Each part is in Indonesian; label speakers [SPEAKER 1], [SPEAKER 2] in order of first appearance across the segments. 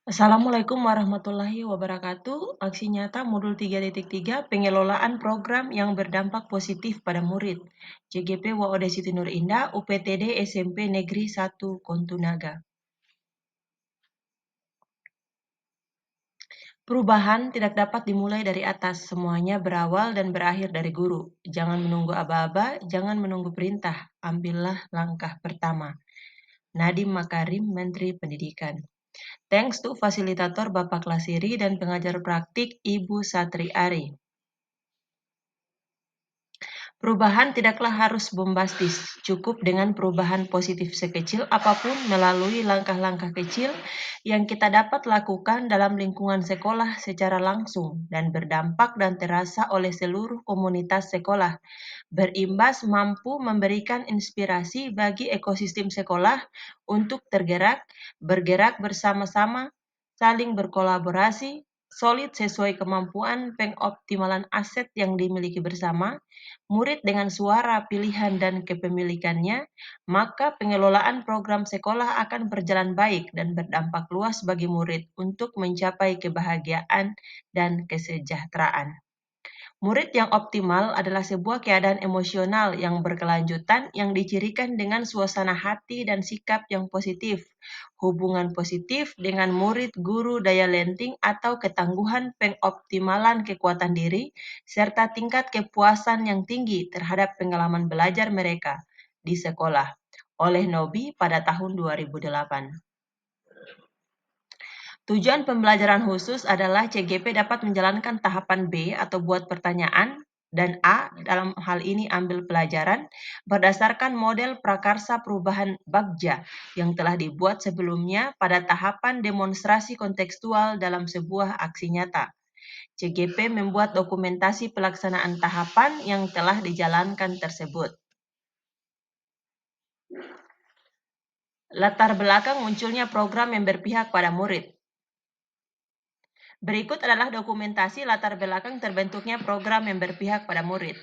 [SPEAKER 1] Assalamualaikum warahmatullahi wabarakatuh. Aksi nyata modul 3.3 pengelolaan program yang berdampak positif pada murid. CGP WOD Siti Nur Indah, UPTD SMP Negeri 1 Kontunaga. Perubahan tidak dapat dimulai dari atas, semuanya berawal dan berakhir dari guru. Jangan menunggu aba-aba, jangan menunggu perintah, ambillah langkah pertama. Nadiem Makarim, Menteri Pendidikan. Thanks to fasilitator Bapak Lasiri dan pengajar praktik Ibu Satri Ari. Perubahan tidaklah harus bombastis, cukup dengan perubahan positif sekecil apapun melalui langkah-langkah kecil yang kita dapat lakukan dalam lingkungan sekolah secara langsung dan berdampak dan terasa oleh seluruh komunitas sekolah. Berimbas mampu memberikan inspirasi bagi ekosistem sekolah untuk bergerak bersama-sama, saling berkolaborasi, solid sesuai kemampuan pengoptimalan aset yang dimiliki bersama, murid dengan suara, pilihan, dan kepemilikannya, maka pengelolaan program sekolah akan berjalan baik dan berdampak luas bagi murid untuk mencapai kebahagiaan dan kesejahteraan. Murid yang optimal adalah sebuah keadaan emosional yang berkelanjutan yang dicirikan dengan suasana hati dan sikap yang positif, hubungan positif dengan murid, guru, daya lenting atau ketangguhan pengoptimalan kekuatan diri, serta tingkat kepuasan yang tinggi terhadap pengalaman belajar mereka di sekolah. Oleh Nobi pada tahun 2008. Tujuan pembelajaran khusus adalah CGP dapat menjalankan tahapan B atau buat pertanyaan dan A dalam hal ini ambil pelajaran berdasarkan model prakarsa perubahan Bagja yang telah dibuat sebelumnya pada tahapan demonstrasi kontekstual dalam sebuah aksi nyata. CGP membuat dokumentasi pelaksanaan tahapan yang telah dijalankan tersebut. Latar belakang munculnya program yang berpihak pada murid. Berikut adalah dokumentasi latar belakang terbentuknya program yang berpihak pada murid.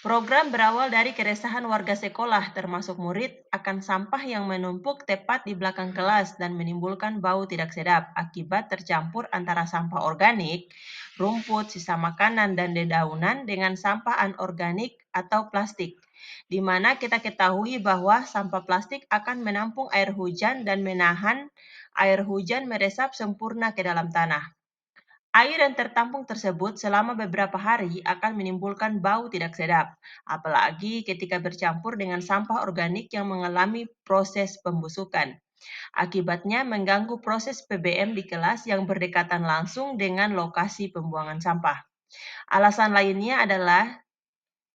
[SPEAKER 1] Program berawal dari keresahan warga sekolah termasuk murid akan sampah yang menumpuk tepat di belakang kelas dan menimbulkan bau tidak sedap akibat tercampur antara sampah organik, rumput, sisa makanan, dan dedaunan dengan sampah anorganik atau plastik, di mana kita ketahui bahwa sampah plastik akan menampung air hujan dan menahan air hujan meresap sempurna ke dalam tanah. Air yang tertampung tersebut selama beberapa hari akan menimbulkan bau tidak sedap, apalagi ketika bercampur dengan sampah organik yang mengalami proses pembusukan. Akibatnya mengganggu proses PBM di kelas yang berdekatan langsung dengan lokasi pembuangan sampah. Alasan lainnya adalah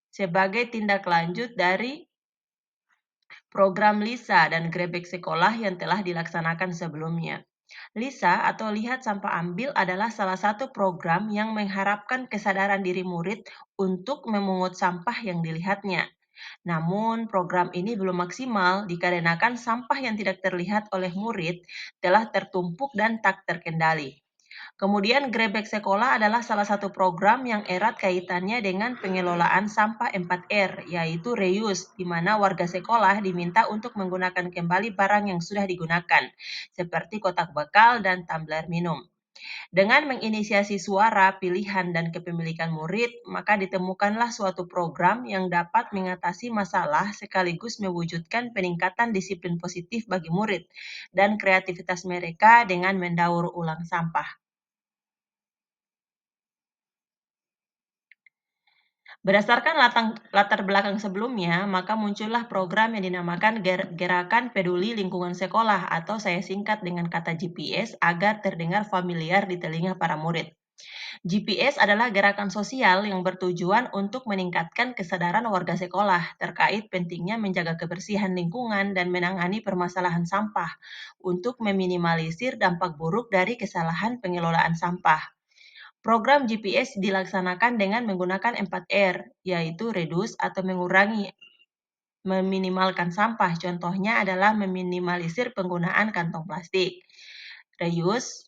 [SPEAKER 1] sebagai tindak lanjut dari program LISA dan Grebek Sekolah yang telah dilaksanakan sebelumnya. LISA atau Lihat Sampah Ambil adalah salah satu program yang mengharapkan kesadaran diri murid untuk memungut sampah yang dilihatnya. Namun, program ini belum maksimal dikarenakan sampah yang tidak terlihat oleh murid telah tertumpuk dan tak terkendali. Kemudian Grebek Sekolah adalah salah satu program yang erat kaitannya dengan pengelolaan sampah 4R, yaitu reuse, di mana warga sekolah diminta untuk menggunakan kembali barang yang sudah digunakan, seperti kotak bekal dan tumbler minum. Dengan menginisiasi suara, pilihan, dan kepemilikan murid, maka ditemukanlah suatu program yang dapat mengatasi masalah sekaligus mewujudkan peningkatan disiplin positif bagi murid dan kreativitas mereka dengan mendaur ulang sampah. Berdasarkan latar belakang sebelumnya, maka muncullah program yang dinamakan Gerakan Peduli Lingkungan Sekolah atau saya singkat dengan kata GPS agar terdengar familiar di telinga para murid. GPS adalah gerakan sosial yang bertujuan untuk meningkatkan kesadaran warga sekolah terkait pentingnya menjaga kebersihan lingkungan dan menangani permasalahan sampah untuk meminimalisir dampak buruk dari kesalahan pengelolaan sampah. Program GPS dilaksanakan dengan menggunakan 4R, yaitu reduce atau mengurangi, meminimalkan sampah. Contohnya adalah meminimalisir penggunaan kantong plastik. Reuse,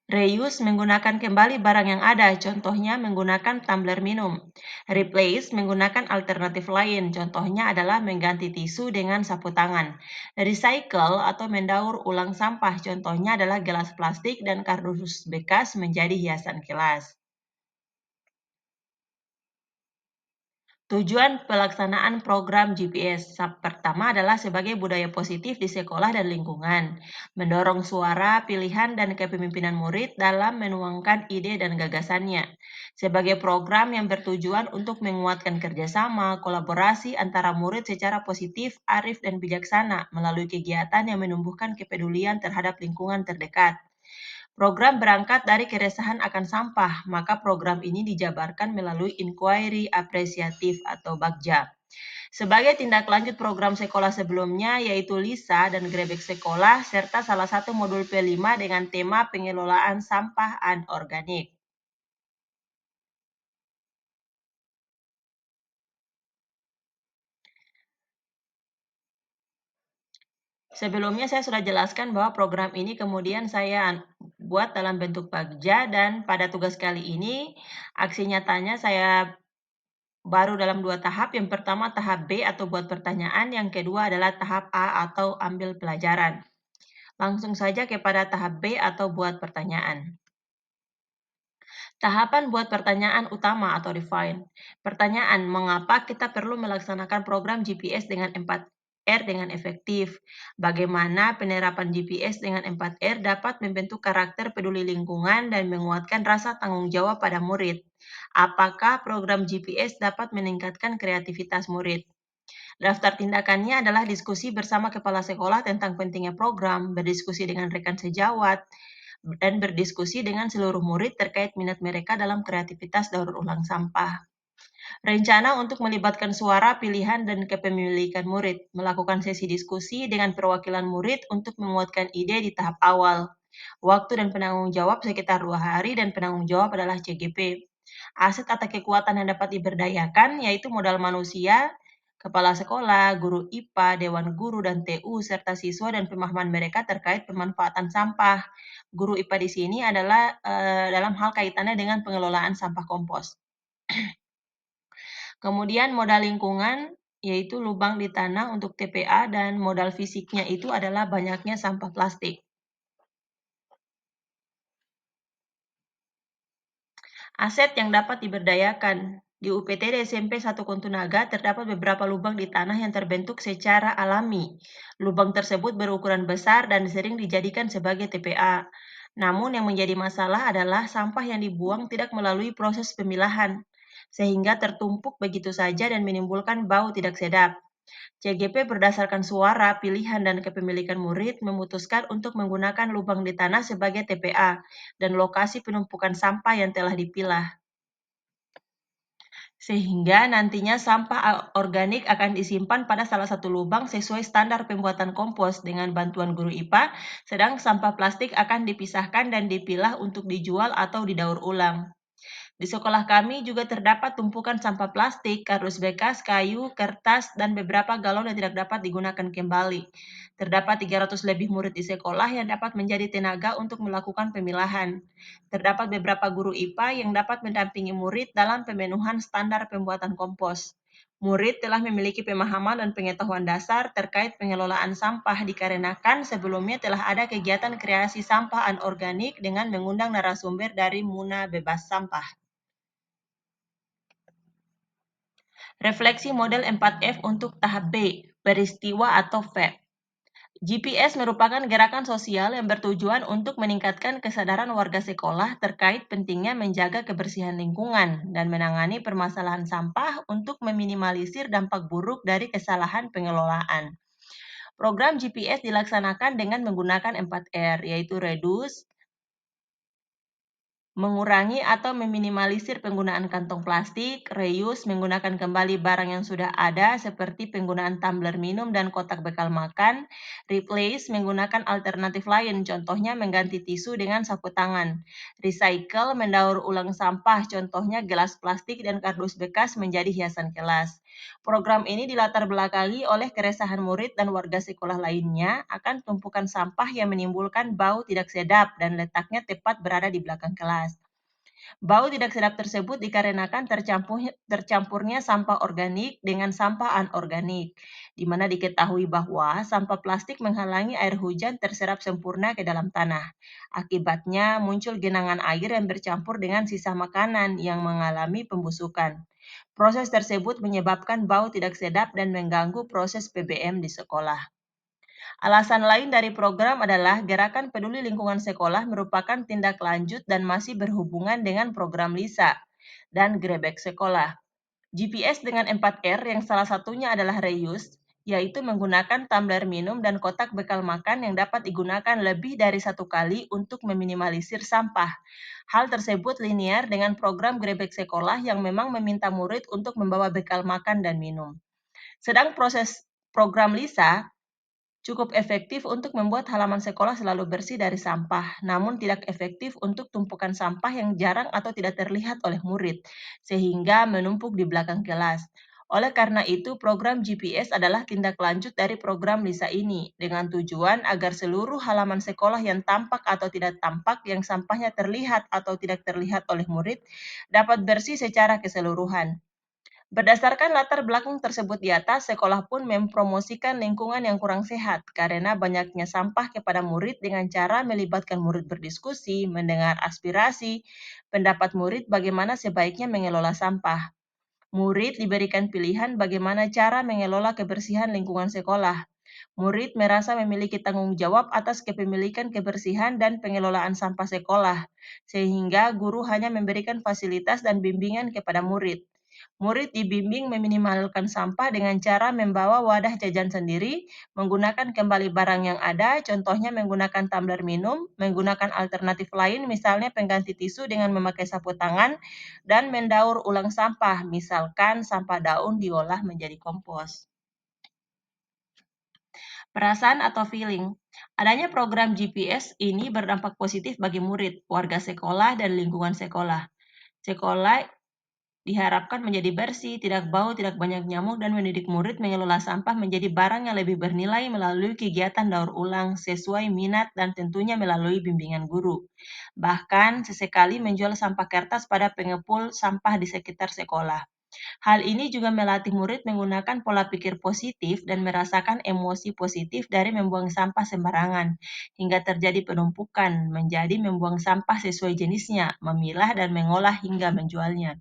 [SPEAKER 1] Reuse menggunakan kembali barang yang ada, contohnya menggunakan tumbler minum. Replace menggunakan alternatif lain, contohnya adalah mengganti tisu dengan sapu tangan. Recycle atau mendaur ulang sampah, contohnya adalah gelas plastik dan kardus bekas menjadi hiasan kelas. Tujuan pelaksanaan program GPS pertama adalah sebagai budaya positif di sekolah dan lingkungan, mendorong suara, pilihan, dan kepemimpinan murid dalam menuangkan ide dan gagasannya, sebagai program yang bertujuan untuk menguatkan kerjasama, kolaborasi antara murid secara positif, arif, dan bijaksana melalui kegiatan yang menumbuhkan kepedulian terhadap lingkungan terdekat. Program berangkat dari keresahan akan sampah, maka program ini dijabarkan melalui inquiry apresiatif atau bagja. Sebagai tindak lanjut program sekolah sebelumnya, yaitu LISA dan Grebek Sekolah, serta salah satu modul P5 dengan tema pengelolaan sampah anorganik. Sebelumnya saya sudah jelaskan bahwa program ini kemudian saya buat dalam bentuk bagja, dan pada tugas kali ini aksi nyatanya saya baru dalam 2 tahap. Yang pertama tahap B atau buat pertanyaan, yang kedua adalah tahap A atau ambil pelajaran. Langsung saja kepada tahap B atau buat pertanyaan. Tahapan buat pertanyaan utama atau define. Pertanyaan, mengapa kita perlu melaksanakan program GPS dengan 4R dengan efektif? Bagaimana penerapan GPS dengan 4R dapat membentuk karakter peduli lingkungan dan menguatkan rasa tanggung jawab pada murid? Apakah program GPS dapat meningkatkan kreativitas murid? Daftar tindakannya adalah diskusi bersama kepala sekolah tentang pentingnya program, berdiskusi dengan rekan sejawat, dan berdiskusi dengan seluruh murid terkait minat mereka dalam kreativitas daur ulang sampah. Rencana untuk melibatkan suara, pilihan, dan kepemilikan murid, melakukan sesi diskusi dengan perwakilan murid untuk menguatkan ide di tahap awal. Waktu dan penanggung jawab sekitar 2 hari, dan penanggung jawab adalah CGP. Aset atau kekuatan yang dapat diberdayakan yaitu modal manusia, kepala sekolah, guru IPA, dewan guru, dan TU, serta siswa dan pemahaman mereka terkait pemanfaatan sampah. Guru IPA di sini adalah dalam hal kaitannya dengan pengelolaan sampah kompos. Kemudian modal lingkungan yaitu lubang di tanah untuk TPA, dan modal fisiknya itu adalah banyaknya sampah plastik. Aset yang dapat diberdayakan. Di UPTD SMP 1 Kontunaga terdapat beberapa lubang di tanah yang terbentuk secara alami. Lubang tersebut berukuran besar dan sering dijadikan sebagai TPA. Namun yang menjadi masalah adalah sampah yang dibuang tidak melalui proses pemilahan, sehingga tertumpuk begitu saja dan menimbulkan bau tidak sedap. CGP berdasarkan suara, pilihan, dan kepemilikan murid memutuskan untuk menggunakan lubang di tanah sebagai TPA dan lokasi penumpukan sampah yang telah dipilah. Sehingga nantinya sampah organik akan disimpan pada salah satu lubang sesuai standar pembuatan kompos dengan bantuan guru IPA, sedang sampah plastik akan dipisahkan dan dipilah untuk dijual atau didaur ulang. Di sekolah kami juga terdapat tumpukan sampah plastik, kardus bekas, kayu, kertas, dan beberapa galon yang tidak dapat digunakan kembali. Terdapat 300 lebih murid di sekolah yang dapat menjadi tenaga untuk melakukan pemilahan. Terdapat beberapa guru IPA yang dapat mendampingi murid dalam pemenuhan standar pembuatan kompos. Murid telah memiliki pemahaman dan pengetahuan dasar terkait pengelolaan sampah dikarenakan sebelumnya telah ada kegiatan kreasi sampah anorganik dengan mengundang narasumber dari Muna Bebas Sampah. Refleksi model 4F untuk tahap B, peristiwa atau fact. GPS merupakan gerakan sosial yang bertujuan untuk meningkatkan kesadaran warga sekolah terkait pentingnya menjaga kebersihan lingkungan dan menangani permasalahan sampah untuk meminimalisir dampak buruk dari kesalahan pengelolaan. Program GPS dilaksanakan dengan menggunakan 4R, yaitu reduce, Mengurangi atau meminimalisir penggunaan kantong plastik, reuse, menggunakan kembali barang yang sudah ada seperti penggunaan tumbler minum dan kotak bekal makan, replace, menggunakan alternatif lain, contohnya mengganti tisu dengan sapu tangan, recycle, mendaur ulang sampah, contohnya gelas plastik dan kardus bekas menjadi hiasan kelas. Program ini dilatar belakangi oleh keresahan murid dan warga sekolah lainnya akan tumpukan sampah yang menimbulkan bau tidak sedap dan letaknya tepat berada di belakang kelas. Bau tidak sedap tersebut dikarenakan tercampurnya sampah organik dengan sampah anorganik, di mana diketahui bahwa sampah plastik menghalangi air hujan terserap sempurna ke dalam tanah. Akibatnya muncul genangan air yang bercampur dengan sisa makanan yang mengalami pembusukan. Proses tersebut menyebabkan bau tidak sedap dan mengganggu proses PBM di sekolah. Alasan lain dari program adalah Gerakan Peduli Lingkungan Sekolah merupakan tindak lanjut dan masih berhubungan dengan program LISA dan Grebek Sekolah. GPS dengan 4R yang salah satunya adalah reuse, yaitu menggunakan tumbler minum dan kotak bekal makan yang dapat digunakan lebih dari satu kali untuk meminimalisir sampah. Hal tersebut linear dengan program Grebek Sekolah yang memang meminta murid untuk membawa bekal makan dan minum. Sedang proses program LISA cukup efektif untuk membuat halaman sekolah selalu bersih dari sampah, namun tidak efektif untuk tumpukan sampah yang jarang atau tidak terlihat oleh murid, sehingga menumpuk di belakang kelas. Oleh karena itu, program GPS adalah tindak lanjut dari program LISA ini, dengan tujuan agar seluruh halaman sekolah yang tampak atau tidak tampak, yang sampahnya terlihat atau tidak terlihat oleh murid, dapat bersih secara keseluruhan. Berdasarkan latar belakang tersebut di atas, sekolah pun mempromosikan lingkungan yang kurang sehat karena banyaknya sampah kepada murid dengan cara melibatkan murid berdiskusi, mendengar aspirasi, pendapat murid bagaimana sebaiknya mengelola sampah. Murid diberikan pilihan bagaimana cara mengelola kebersihan lingkungan sekolah. Murid merasa memiliki tanggung jawab atas kepemilikan kebersihan dan pengelolaan sampah sekolah, sehingga guru hanya memberikan fasilitas dan bimbingan kepada murid. Murid dibimbing meminimalkan sampah dengan cara membawa wadah jajan sendiri, menggunakan kembali barang yang ada, contohnya menggunakan tumbler minum, menggunakan alternatif lain misalnya pengganti tisu dengan memakai sapu tangan, dan mendaur ulang sampah, misalkan sampah daun diolah menjadi kompos. Perasaan atau feeling. Adanya program GPS ini berdampak positif bagi murid, warga sekolah, dan lingkungan sekolah. Sekolah diharapkan menjadi bersih, tidak bau, tidak banyak nyamuk, dan mendidik murid mengelola sampah menjadi barang yang lebih bernilai melalui kegiatan daur ulang sesuai minat dan tentunya melalui bimbingan guru. Bahkan sesekali menjual sampah kertas pada pengepul sampah di sekitar sekolah. Hal ini juga melatih murid menggunakan pola pikir positif dan merasakan emosi positif dari membuang sampah sembarangan, hingga terjadi penumpukan menjadi membuang sampah sesuai jenisnya, memilah dan mengolah hingga menjualnya.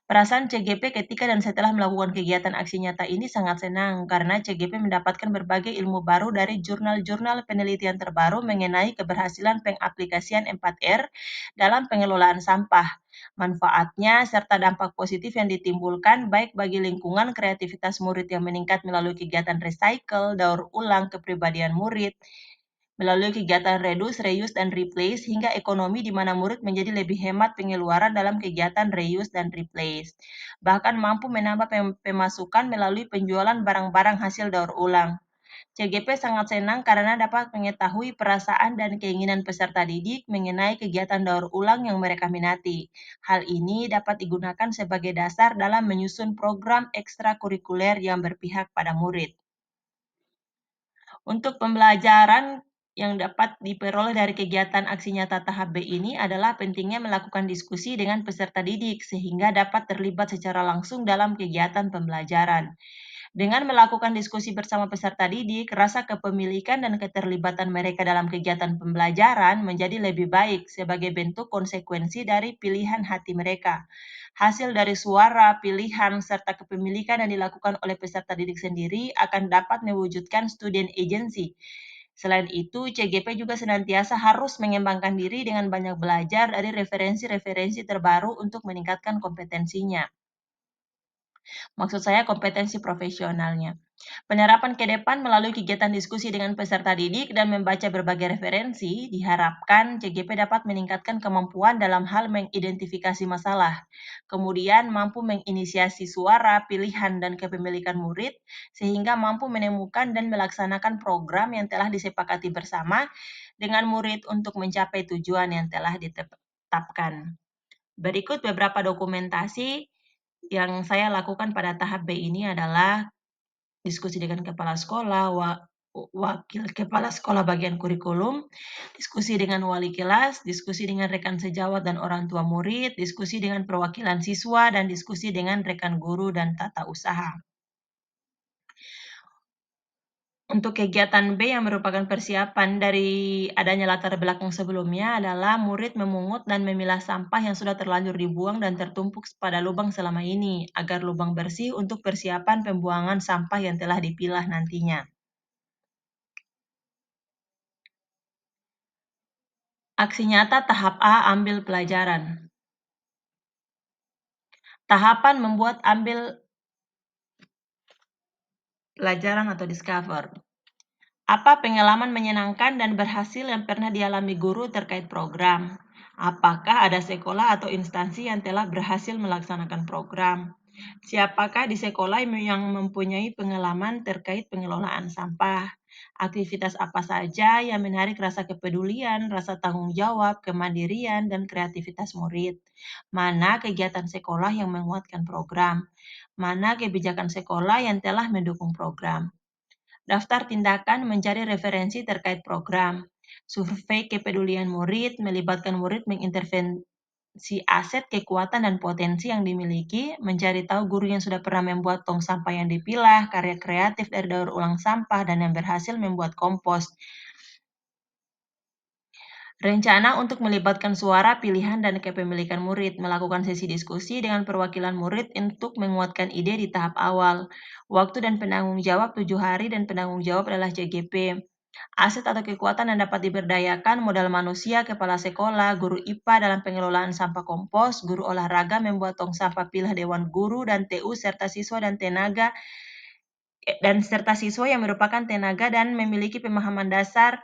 [SPEAKER 1] Perasaan CGP ketika dan setelah melakukan kegiatan aksi nyata ini sangat senang karena CGP mendapatkan berbagai ilmu baru dari jurnal-jurnal penelitian terbaru mengenai keberhasilan pengaplikasian 4R dalam pengelolaan sampah. Manfaatnya serta dampak positif yang ditimbulkan baik bagi lingkungan, kreativitas murid yang meningkat melalui kegiatan recycle, daur ulang kepribadian murid, melalui kegiatan reduce, reuse, dan replace, hingga ekonomi di mana murid menjadi lebih hemat pengeluaran dalam kegiatan reuse dan replace. Bahkan mampu menambah pemasukan melalui penjualan barang-barang hasil daur ulang. CGP sangat senang karena dapat mengetahui perasaan dan keinginan peserta didik mengenai kegiatan daur ulang yang mereka minati. Hal ini dapat digunakan sebagai dasar dalam menyusun program ekstrakurikuler yang berpihak pada murid. Untuk pembelajaran yang dapat diperoleh dari kegiatan aksi nyata tahap B ini adalah pentingnya melakukan diskusi dengan peserta didik sehingga dapat terlibat secara langsung dalam kegiatan pembelajaran. Dengan melakukan diskusi bersama peserta didik, rasa kepemilikan dan keterlibatan mereka dalam kegiatan pembelajaran menjadi lebih baik sebagai bentuk konsekuensi dari pilihan hati mereka. Hasil dari suara, pilihan, serta kepemilikan yang dilakukan oleh peserta didik sendiri akan dapat mewujudkan student agency. Selain itu, CGP juga senantiasa harus mengembangkan diri dengan banyak belajar dari referensi-referensi terbaru untuk meningkatkan kompetensinya. Maksud saya kompetensi profesionalnya. Penerapan ke depan melalui kegiatan diskusi dengan peserta didik dan membaca berbagai referensi, diharapkan CGP dapat meningkatkan kemampuan dalam hal mengidentifikasi masalah, kemudian mampu menginisiasi suara, pilihan, dan kepemilikan murid, sehingga mampu menemukan dan melaksanakan program yang telah disepakati bersama dengan murid untuk mencapai tujuan yang telah ditetapkan. Berikut beberapa dokumentasi yang saya lakukan pada tahap B ini adalah diskusi dengan kepala sekolah, wakil kepala sekolah bagian kurikulum, diskusi dengan wali kelas, diskusi dengan rekan sejawat dan orang tua murid, diskusi dengan perwakilan siswa, dan diskusi dengan rekan guru dan tata usaha. Untuk kegiatan B yang merupakan persiapan dari adanya latar belakang sebelumnya adalah murid memungut dan memilah sampah yang sudah terlanjur dibuang dan tertumpuk pada lubang selama ini, agar lubang bersih untuk persiapan pembuangan sampah yang telah dipilah nantinya. Aksi nyata tahap A, ambil pelajaran. Tahapan membuat ambil pelajaran atau discover. Apa pengalaman menyenangkan dan berhasil yang pernah dialami guru terkait program? Apakah ada sekolah atau instansi yang telah berhasil melaksanakan program? Siapakah di sekolah yang mempunyai pengalaman terkait pengelolaan sampah? Aktivitas apa saja yang menarik rasa kepedulian, rasa tanggung jawab, kemandirian, dan kreativitas murid? Mana kegiatan sekolah yang menguatkan program? Mana kebijakan sekolah yang telah mendukung program? Daftar tindakan mencari referensi terkait program. Survei kepedulian murid melibatkan murid mengintervensi aset, kekuatan, dan potensi yang dimiliki, mencari tahu guru yang sudah pernah membuat tong sampah yang dipilah, karya kreatif dari daur ulang sampah, dan yang berhasil membuat kompos. Rencana untuk melibatkan suara, pilihan, dan kepemilikan murid, melakukan sesi diskusi dengan perwakilan murid untuk menguatkan ide di tahap awal. Waktu dan penanggung jawab 7 hari dan penanggung jawab adalah CGP. Aset atau kekuatan yang dapat diberdayakan, modal manusia, kepala sekolah, guru IPA dalam pengelolaan sampah kompos, guru olahraga membuat tong sampah pilah dewan guru dan TU serta siswa yang merupakan tenaga dan memiliki pemahaman dasar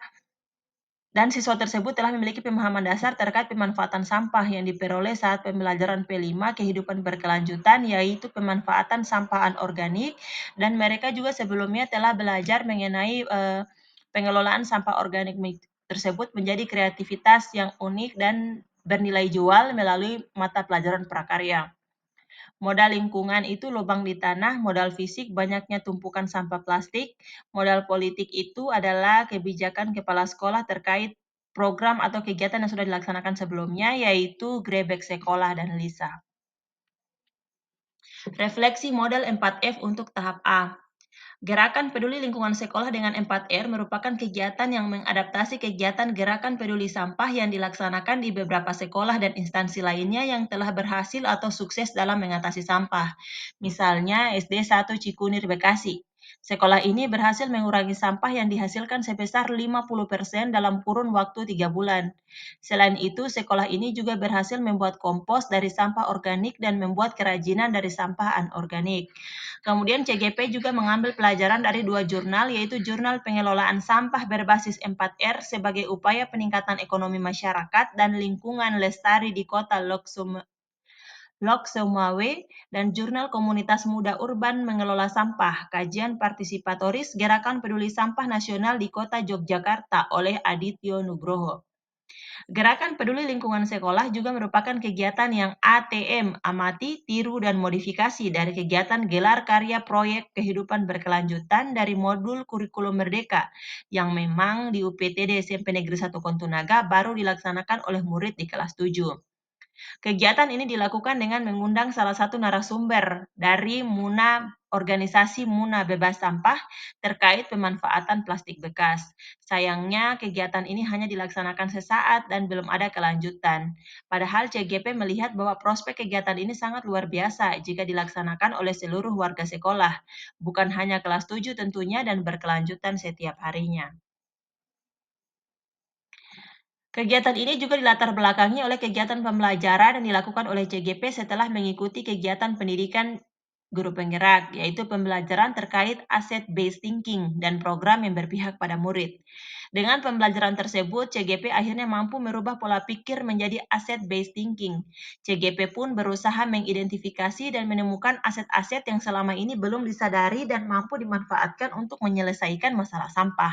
[SPEAKER 1] dan siswa tersebut telah memiliki pemahaman dasar terkait pemanfaatan sampah yang diperoleh saat pembelajaran P5 kehidupan berkelanjutan, yaitu pemanfaatan sampah anorganik, dan mereka juga sebelumnya telah belajar mengenai pengelolaan sampah organik tersebut menjadi kreativitas yang unik dan bernilai jual melalui mata pelajaran prakarya. Modal lingkungan itu lubang di tanah, modal fisik banyaknya tumpukan sampah plastik, modal politik itu adalah kebijakan kepala sekolah terkait program atau kegiatan yang sudah dilaksanakan sebelumnya, yaitu Grebek Sekolah dan LISA. Refleksi model 4F untuk tahap A. Gerakan Peduli Lingkungan Sekolah dengan 4R merupakan kegiatan yang mengadaptasi kegiatan Gerakan Peduli Sampah yang dilaksanakan di beberapa sekolah dan instansi lainnya yang telah berhasil atau sukses dalam mengatasi sampah. Misalnya SD 1 Cikunir Bekasi. Sekolah ini berhasil mengurangi sampah yang dihasilkan sebesar 50% dalam kurun waktu 3 bulan. Selain itu, sekolah ini juga berhasil membuat kompos dari sampah organik dan membuat kerajinan dari sampah anorganik. Kemudian CGP juga mengambil pelajaran dari 2 jurnal, yaitu Jurnal Pengelolaan Sampah Berbasis 4R sebagai upaya peningkatan ekonomi masyarakat dan lingkungan lestari di kota Lhokseumawe, dan Jurnal Komunitas Muda Urban Mengelola Sampah, kajian partisipatoris Gerakan Peduli Sampah Nasional di Kota Yogyakarta oleh Adityo Nugroho. Gerakan Peduli Lingkungan Sekolah juga merupakan kegiatan yang ATM, amati, tiru, dan modifikasi dari kegiatan gelar karya proyek kehidupan berkelanjutan dari modul kurikulum Merdeka yang memang di UPTD SMP Negeri 1 Kontunaga baru dilaksanakan oleh murid di kelas 7. Kegiatan ini dilakukan dengan mengundang salah satu narasumber dari organisasi Muna Bebas Sampah terkait pemanfaatan plastik bekas. Sayangnya kegiatan ini hanya dilaksanakan sesaat dan belum ada kelanjutan. Padahal CGP melihat bahwa prospek kegiatan ini sangat luar biasa jika dilaksanakan oleh seluruh warga sekolah, bukan hanya kelas 7 tentunya dan berkelanjutan setiap harinya. Kegiatan ini juga dilatar belakangi oleh kegiatan pembelajaran yang dilakukan oleh CGP setelah mengikuti kegiatan pendidikan guru penggerak, yaitu pembelajaran terkait asset-based thinking dan program yang berpihak pada murid. Dengan pembelajaran tersebut, CGP akhirnya mampu merubah pola pikir menjadi asset-based thinking. CGP pun berusaha mengidentifikasi dan menemukan aset-aset yang selama ini belum disadari dan mampu dimanfaatkan untuk menyelesaikan masalah sampah.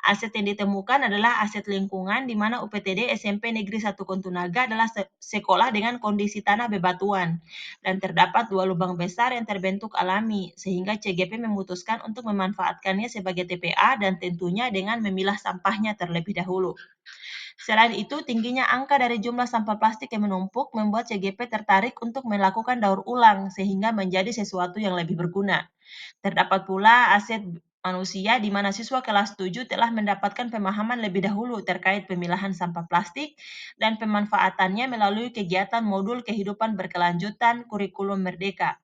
[SPEAKER 1] Aset yang ditemukan adalah aset lingkungan, di mana UPTD SMP Negeri 1 Kontunaga adalah sekolah dengan kondisi tanah bebatuan, dan terdapat 2 lubang besar yang terbentuk alami, sehingga CGP memutuskan untuk memanfaatkannya sebagai TPA dan tentunya dengan memilah sampahnya terlebih dahulu. Selain itu, tingginya angka dari jumlah sampah plastik yang menumpuk membuat CGP tertarik untuk melakukan daur ulang, sehingga menjadi sesuatu yang lebih berguna. Terdapat pula aset manusia di mana siswa kelas 7 telah mendapatkan pemahaman lebih dahulu terkait pemilahan sampah plastik dan pemanfaatannya melalui kegiatan modul kehidupan berkelanjutan kurikulum Merdeka.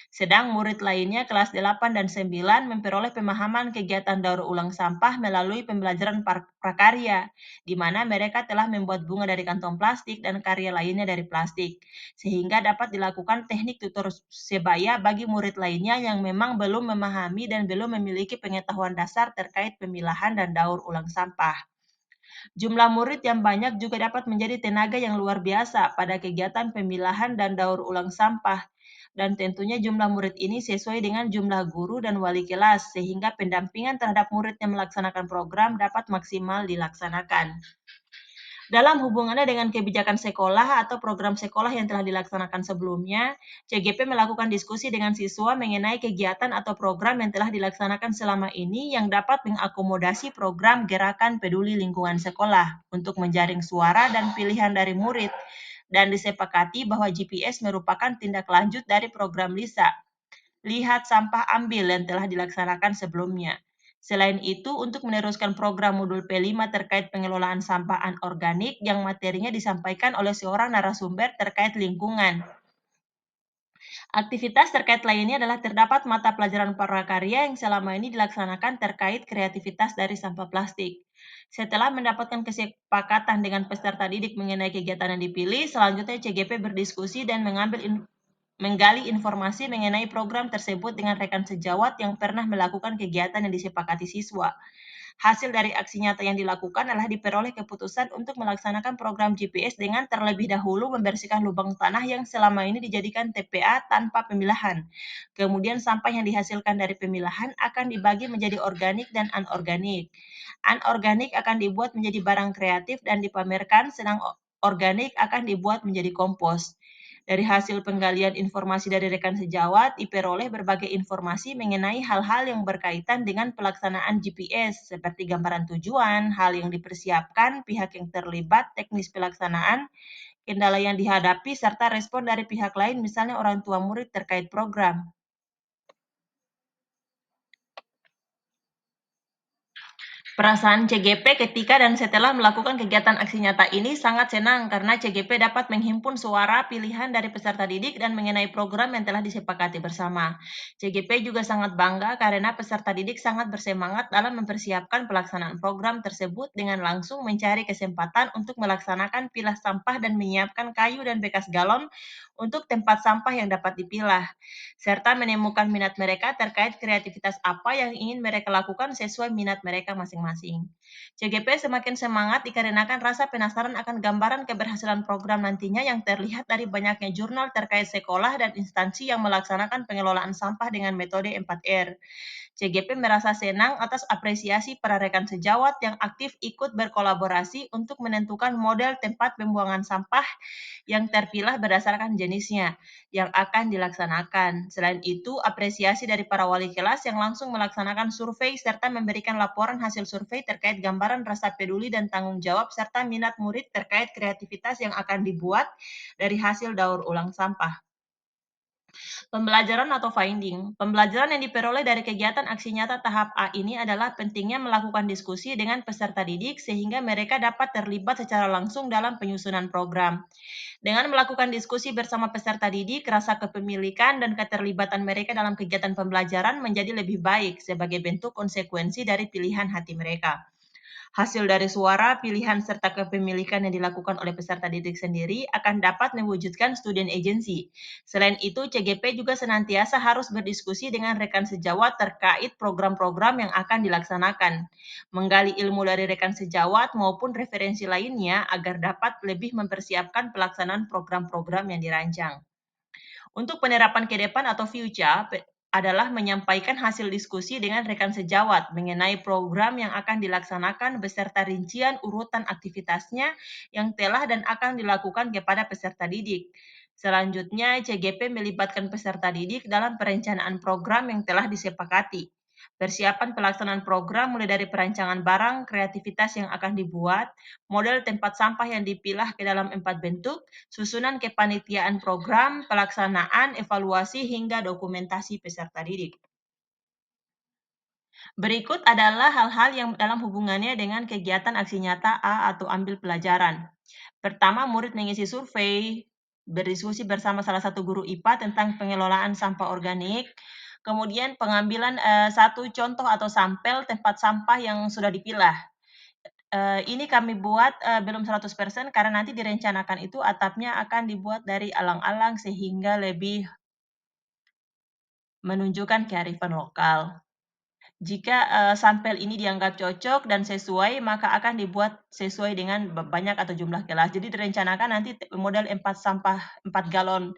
[SPEAKER 1] Sedang murid lainnya kelas 8 dan 9 memperoleh pemahaman kegiatan daur ulang sampah melalui pembelajaran prakarya, di mana mereka telah membuat bunga dari kantong plastik dan karya lainnya dari plastik, sehingga dapat dilakukan teknik tutor sebaya bagi murid lainnya yang memang belum memahami dan belum memiliki pengetahuan dasar terkait pemilahan dan daur ulang sampah. Jumlah murid yang banyak juga dapat menjadi tenaga yang luar biasa pada kegiatan pemilahan dan daur ulang sampah. Dan tentunya jumlah murid ini sesuai dengan jumlah guru dan wali kelas, sehingga pendampingan terhadap murid yang melaksanakan program dapat maksimal dilaksanakan. Dalam hubungannya dengan kebijakan sekolah atau program sekolah yang telah dilaksanakan sebelumnya, CGP melakukan diskusi dengan siswa mengenai kegiatan atau program yang telah dilaksanakan selama ini yang dapat mengakomodasi program gerakan peduli lingkungan sekolah untuk menjaring suara dan pilihan dari murid, dan disepakati bahwa GPS merupakan tindak lanjut dari program LISA, lihat sampah ambil, yang telah dilaksanakan sebelumnya. Selain itu, untuk meneruskan program modul P5 terkait pengelolaan sampah anorganik yang materinya disampaikan oleh seorang narasumber terkait lingkungan. Aktivitas terkait lainnya adalah terdapat mata pelajaran prakarya yang selama ini dilaksanakan terkait kreativitas dari sampah plastik. Setelah mendapatkan kesepakatan dengan peserta didik mengenai kegiatan yang dipilih, selanjutnya CGP berdiskusi dan menggali informasi mengenai program tersebut dengan rekan sejawat yang pernah melakukan kegiatan yang disepakati siswa. Hasil dari aksi nyata yang dilakukan adalah diperoleh keputusan untuk melaksanakan program GPS dengan terlebih dahulu membersihkan lubang tanah yang selama ini dijadikan TPA tanpa pemilahan. Kemudian sampah yang dihasilkan dari pemilahan akan dibagi menjadi organik dan anorganik. Anorganik akan dibuat menjadi barang kreatif dan dipamerkan, sedang organik akan dibuat menjadi kompos. Dari hasil penggalian informasi dari rekan sejawat, diperoleh berbagai informasi mengenai hal-hal yang berkaitan dengan pelaksanaan GPS, seperti gambaran tujuan, hal yang dipersiapkan, pihak yang terlibat, teknis pelaksanaan, kendala yang dihadapi, serta respon dari pihak lain, misalnya orang tua murid terkait program. Perasaan CGP ketika dan setelah melakukan kegiatan aksi nyata ini sangat senang karena CGP dapat menghimpun suara pilihan dari peserta didik dan mengenai program yang telah disepakati bersama. CGP juga sangat bangga karena peserta didik sangat bersemangat dalam mempersiapkan pelaksanaan program tersebut dengan langsung mencari kesempatan untuk melaksanakan pilah sampah dan menyiapkan kayu dan bekas galon untuk tempat sampah yang dapat dipilah, serta menemukan minat mereka terkait kreativitas apa yang ingin mereka lakukan sesuai minat mereka masing-masing. CGP semakin semangat dikarenakan rasa penasaran akan gambaran keberhasilan program nantinya yang terlihat dari banyaknya jurnal terkait sekolah dan instansi yang melaksanakan pengelolaan sampah dengan metode 4R. CGP merasa senang atas apresiasi para rekan sejawat yang aktif ikut berkolaborasi untuk menentukan model tempat pembuangan sampah yang terpilah berdasarkan jenisnya yang akan dilaksanakan. Selain itu, apresiasi dari para wali kelas yang langsung melaksanakan survei serta memberikan laporan hasil survei terkait gambaran rasa peduli dan tanggung jawab serta minat murid terkait kreativitas yang akan dibuat dari hasil daur ulang sampah. Pembelajaran atau finding. Pembelajaran yang diperoleh dari kegiatan aksi nyata tahap A ini adalah pentingnya melakukan diskusi dengan peserta didik sehingga mereka dapat terlibat secara langsung dalam penyusunan program. Dengan melakukan diskusi bersama peserta didik, rasa kepemilikan dan keterlibatan mereka dalam kegiatan pembelajaran menjadi lebih baik sebagai bentuk konsekuensi dari pilihan hati mereka. Hasil dari suara, pilihan, serta kepemilikan yang dilakukan oleh peserta didik sendiri akan dapat mewujudkan student agency. Selain itu, CGP juga senantiasa harus berdiskusi dengan rekan sejawat terkait program-program yang akan dilaksanakan, menggali ilmu dari rekan sejawat maupun referensi lainnya agar dapat lebih mempersiapkan pelaksanaan program-program yang dirancang. Untuk penerapan ke depan atau future adalah menyampaikan hasil diskusi dengan rekan sejawat mengenai program yang akan dilaksanakan beserta rincian urutan aktivitasnya yang telah dan akan dilakukan kepada peserta didik. Selanjutnya, CGP melibatkan peserta didik dalam perencanaan program yang telah disepakati. Persiapan pelaksanaan program mulai dari perancangan barang, kreativitas yang akan dibuat, model tempat sampah yang dipilah ke dalam 4 bentuk, susunan kepanitiaan program, pelaksanaan, evaluasi, hingga dokumentasi peserta didik. Berikut adalah hal-hal yang dalam hubungannya dengan kegiatan aksi nyata A atau ambil pelajaran. Pertama, murid mengisi survei, berdiskusi bersama salah satu guru IPA tentang pengelolaan sampah organik, kemudian pengambilan satu contoh atau sampel tempat sampah yang sudah dipilah. Ini kami buat belum 100% karena nanti direncanakan itu atapnya akan dibuat dari alang-alang sehingga lebih menunjukkan kearifan lokal. Jika sampel ini dianggap cocok dan sesuai, maka akan dibuat sesuai dengan banyak atau jumlah kelas. Jadi direncanakan nanti model 4 galon,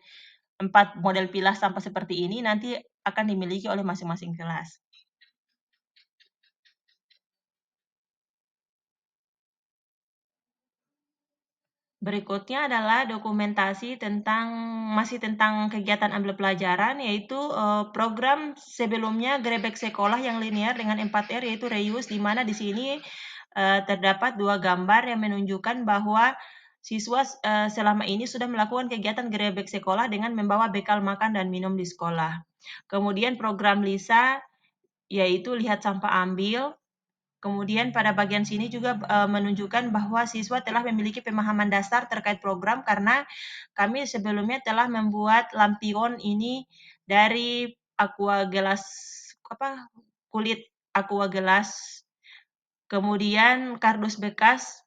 [SPEAKER 1] 4 model pilah sampah seperti ini nanti akan dimiliki oleh masing-masing kelas. Berikutnya adalah dokumentasi masih tentang kegiatan ambil pelajaran, yaitu program sebelumnya Grebek Sekolah yang linear dengan 4R, yaitu reuse, di mana di sini terdapat 2 gambar yang menunjukkan bahwa siswa selama ini sudah melakukan kegiatan Grebek Sekolah dengan membawa bekal makan dan minum di sekolah. Kemudian program LISA, yaitu lihat sampah ambil. Kemudian pada bagian sini juga menunjukkan bahwa siswa telah memiliki pemahaman dasar terkait program karena kami sebelumnya telah membuat lampion ini dari kulit aqua gelas. Kemudian kardus bekas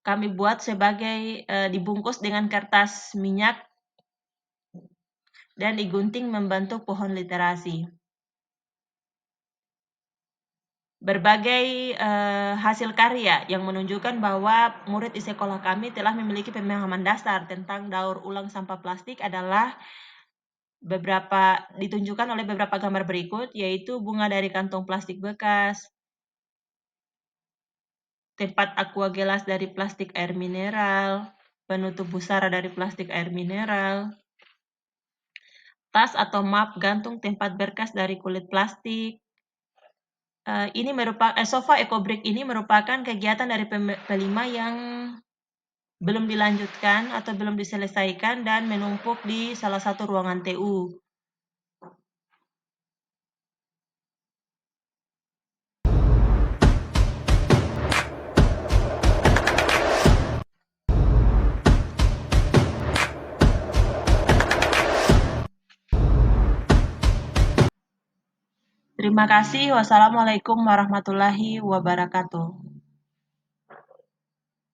[SPEAKER 1] kami buat sebagai dibungkus dengan kertas minyak dan digunting membentuk pohon literasi. Berbagai hasil karya yang menunjukkan bahwa murid di sekolah kami telah memiliki pemahaman dasar tentang daur ulang sampah plastik adalah ditunjukkan oleh beberapa gambar berikut, yaitu bunga dari kantong plastik bekas, tempat aqua gelas dari plastik air mineral, penutup busara dari plastik air mineral, tas atau map gantung tempat berkas dari kulit plastik. Sofa EcoBrick ini merupakan kegiatan dari P5 yang belum dilanjutkan atau belum diselesaikan dan menumpuk di salah satu ruangan TU. Terima kasih. Wassalamualaikum warahmatullahi wabarakatuh.